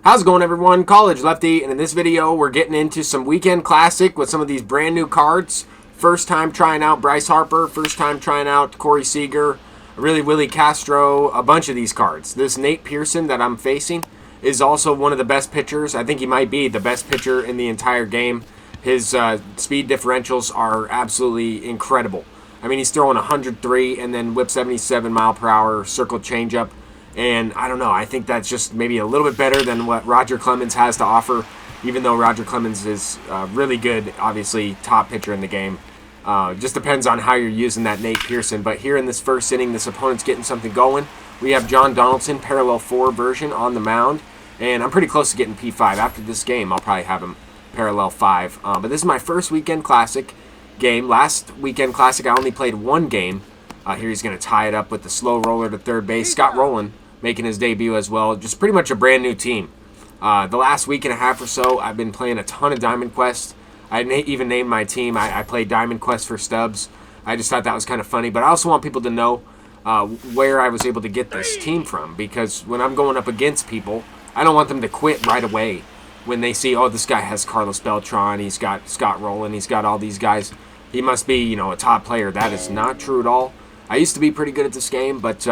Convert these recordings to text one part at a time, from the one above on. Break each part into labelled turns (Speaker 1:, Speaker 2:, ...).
Speaker 1: How's it going, everyone? College Lefty, and in this video we're getting into some weekend classic with some of these brand new cards. First time trying out BRYCE HARPER, first time trying out Corey Seager, really Willie Castro, a bunch of these cards. This Nate Pearson that I'm facing is also one of the best pitchers. I think he might be the best pitcher in the entire game. His speed differentials are absolutely incredible. I mean, he's throwing 103 and then whip 77 mile per hour circle changeup. And I don't know, I think that's just maybe a little bit better than what Roger Clemens has to offer, even though Roger Clemens is really good, obviously top pitcher in the game. Just depends on how you're using that Nate Pearson. But here in this first inning, this opponent's getting something going. We have John Donaldson, parallel 4 version on the mound. And I'm pretty close to getting P5. After this game, I'll probably have him parallel 5. But this is my first weekend classic game. Last weekend classic, I only played one game. Here he's going to tie it up with the slow roller to third base. Scott Rowland making his debut as well. Just pretty much a brand new team. The last week and a half or so, I've been playing a ton of Diamond Quest. I even named my team. I played Diamond Quest for Stubbs. I just thought that was kind of funny. But I also want people to know where I was able to get this team from. Because when I'm going up against people, I don't want them to quit right away when they see, oh, this guy has Carlos Beltran, he's got Scott Rowland, he's got all these guys. He must be, a top player. That is not true at all. I used to be pretty good at this game, but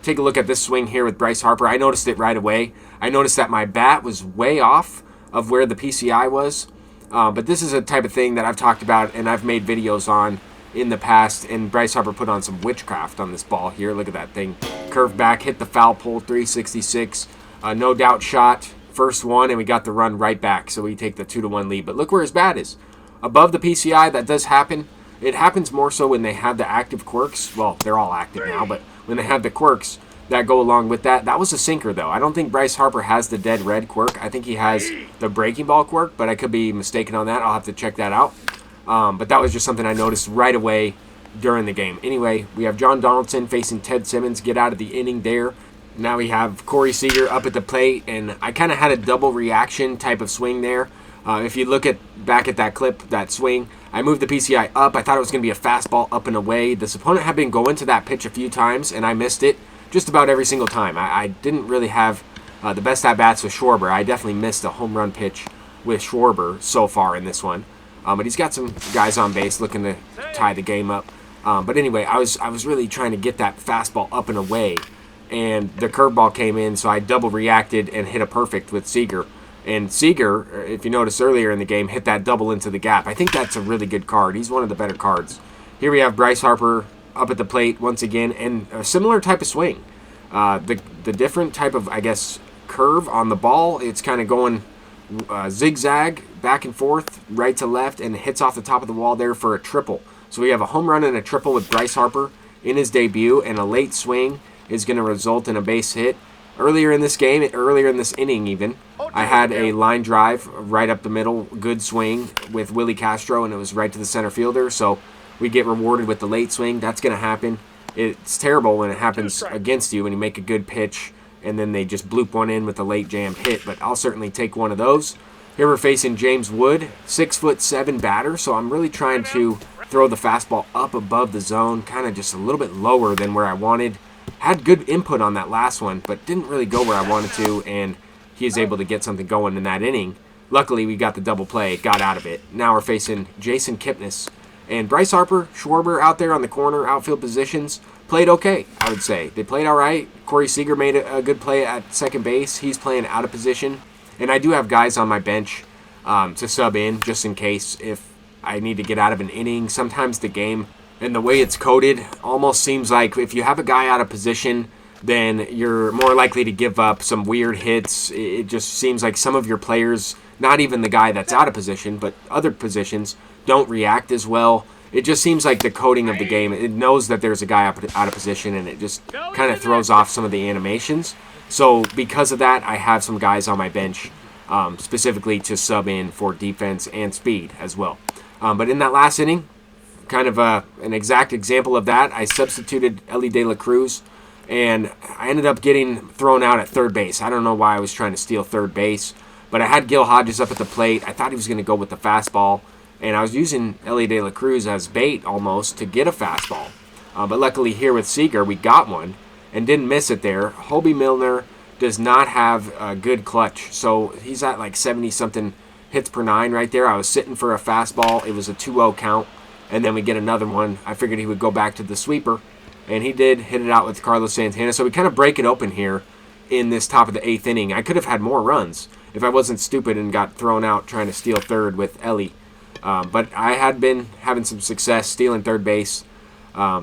Speaker 1: take a look at this swing here with BRYCE HARPER. I noticed it right away. I noticed that my bat was way off of where the PCI was. But this is a type of thing that I've talked about and I've made videos on in the past. And BRYCE HARPER put on some witchcraft on this ball here. Look at that thing. Curved back, hit the foul pole, 366. No doubt shot. First one, and we got the run right back. So we take the 2-1 lead. But look where his bat is. Above the PCI, that does happen. It happens more so when they have the active quirks. Well, they're all active now, but when they have the quirks that go along with that. That was a sinker, though. I don't think BRYCE HARPER has the dead red quirk. I think he has the breaking ball quirk, but I could be mistaken on that. I'll have to check that out. But that was just something I noticed right away during the game. Anyway, we have John Donaldson facing Ted Simmons. Get out of the inning there. Now we have Corey Seager up at the plate, and I kind of had a double reaction type of swing there. If you look back at that clip, that swing, I moved the PCI up. I thought it was going to be a fastball up and away. This opponent had been going to that pitch a few times, and I missed it just about every single time. I didn't really have the best at-bats with Schwarber. I definitely missed a home run pitch with Schwarber so far in this one. But he's got some guys on base looking to tie the game up. But anyway, I was really trying to get that fastball up and away, and the curveball came in, so I double reacted and hit a perfect with Seager. And Seager, if you noticed earlier in the game, hit that double into the gap. I think that's a really good card. He's one of the better cards. Here we have BRYCE HARPER up at the plate once again, and a similar type of swing. The different type of, I guess, curve on the ball. It's kind of going zigzag, back and forth, right to left, and hits off the top of the wall there for a triple. So we have a home run and a triple with BRYCE HARPER in his debut, and a late swing is going to result in a base hit. Earlier in this game, earlier in this inning even, I had a line drive right up the middle, good swing with Willie Castro, and it was right to the center fielder. So we get rewarded with the late swing. That's going to happen. It's terrible when it happens against you, when you make a good pitch, and then they just bloop one in with a late jammed hit. But I'll certainly take one of those. Here we're facing James Wood, 6'7" batter, so I'm really trying to throw the fastball up above the zone, kind of just a little bit lower than where I wanted. Had good input on that last one, but didn't really go where I wanted to, and he is able to get something going in that inning. Luckily, we got the double play, got out of it. Now we're facing Jason Kipnis. And BRYCE HARPER, Schwarber out there on the corner, outfield positions, played okay, I would say. They played all right. Corey Seager made a good play at second base. He's playing out of position. And I do have guys on my bench to sub in, just in case if I need to get out of an inning. Sometimes the game and the way it's coded almost seems like if you have a guy out of position, then you're more likely to give up some weird hits. It just seems like some of your players, not even the guy that's out of position, but other positions, don't react as well. It just seems like the coding of the game, it knows that there's a guy out of position, and it just kind of throws off some of the animations. So because of that, I have some guys on my bench specifically to sub in for defense and speed as well. But in that last inning, kind of an exact example of that, I substituted Elly De La Cruz, and I ended up getting thrown out at third base. I don't know why I was trying to steal third base, but I had Gil Hodges up at the plate. I thought he was going to go with the fastball, and I was using Elly De La Cruz as bait almost to get a fastball. But luckily here with Seager, we got one and didn't miss it there. Hobie Milner does not have a good clutch. So he's at like 70-something hits per 9 right there. I was sitting for a fastball. It was a 2-0 count, and then we get another one. I figured he would go back to the sweeper, and he did hit it out with Carlos Santana. So we kind of break it open here in this top of the 8th inning. I could have had more runs if I wasn't stupid and got thrown out trying to steal third with Ellie. But I had been having some success stealing third base,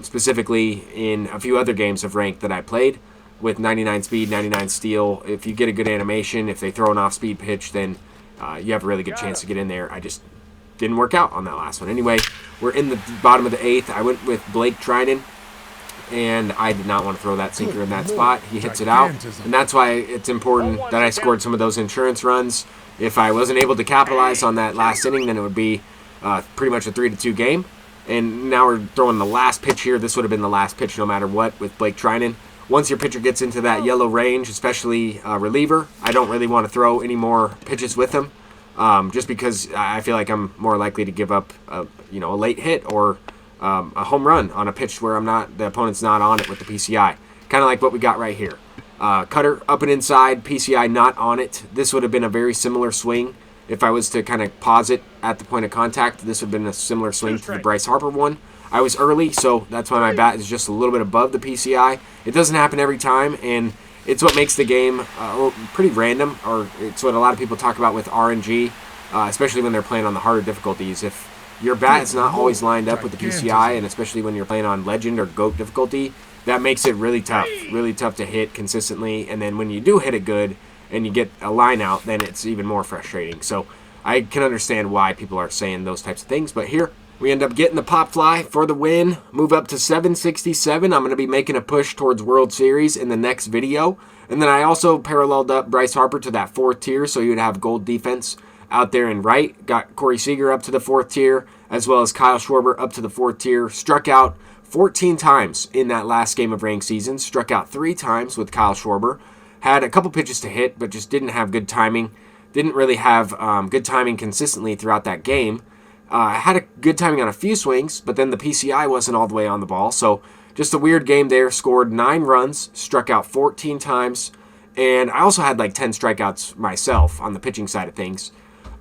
Speaker 1: specifically in a few other games of ranked that I played with 99 speed, 99 steal. If you get a good animation, if they throw an off-speed pitch, then you have a really good chance to get in there. I just didn't work out on that last one. Anyway, we're in the bottom of the 8th. I went with Blake Trinan, and I did not want to throw that sinker in that spot. He hits it out, and that's why it's important that I scored some of those insurance runs. If I wasn't able to capitalize on that last inning, then it would be pretty much a 3-2 game. And now we're throwing the last pitch here. This would have been the last pitch no matter what with Blake Trinan. Once your pitcher gets into that yellow range, especially reliever, I don't really want to throw any more pitches with him, just because I feel like I'm more likely to give up a late hit or a home run on a pitch where the opponent's not on it with the PCI. Kind of like what we got right here. Cutter up and inside, PCI not on it. This would have been a very similar swing. If I was to kind of pause it at the point of contact, this would have been a similar swing to the Bryce Harper one. I was early, so that's why my bat is just a little bit above the PCI. It doesn't happen every time, and it's what makes the game pretty random, or it's what a lot of people talk about with RNG, especially when they're playing on the harder difficulties. If your bat is not always lined up with the PCI, and especially when you're playing on Legend or GOAT difficulty, that makes it really tough to hit consistently. And then when you do hit it good and you get a line out, then it's even more frustrating. So I can understand why people are saying those types of things. But here, we end up getting the pop fly for the win. Move up to 767. I'm going to be making a push towards World Series in the next video. And then I also paralleled up Bryce Harper to that 4th tier, so you'd have gold defense out there in right. Got Corey Seager up to the 4th tier, as well as Kyle Schwarber up to the 4th tier. Struck out 14 times in that last game of ranked season. Struck out 3 times with Kyle Schwarber. Had a couple pitches to hit, but just didn't have good timing. Didn't really have good timing consistently throughout that game. Had a good timing on a few swings, but then the PCI wasn't all the way on the ball. So just a weird game there. Scored 9 runs, struck out 14 times, and I also had like 10 strikeouts myself on the pitching side of things.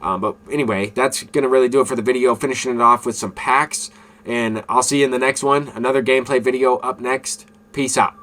Speaker 1: But anyway, that's going to really do it for the video. Finishing it off with some packs, and I'll see you in the next one. Another gameplay video up next. Peace out.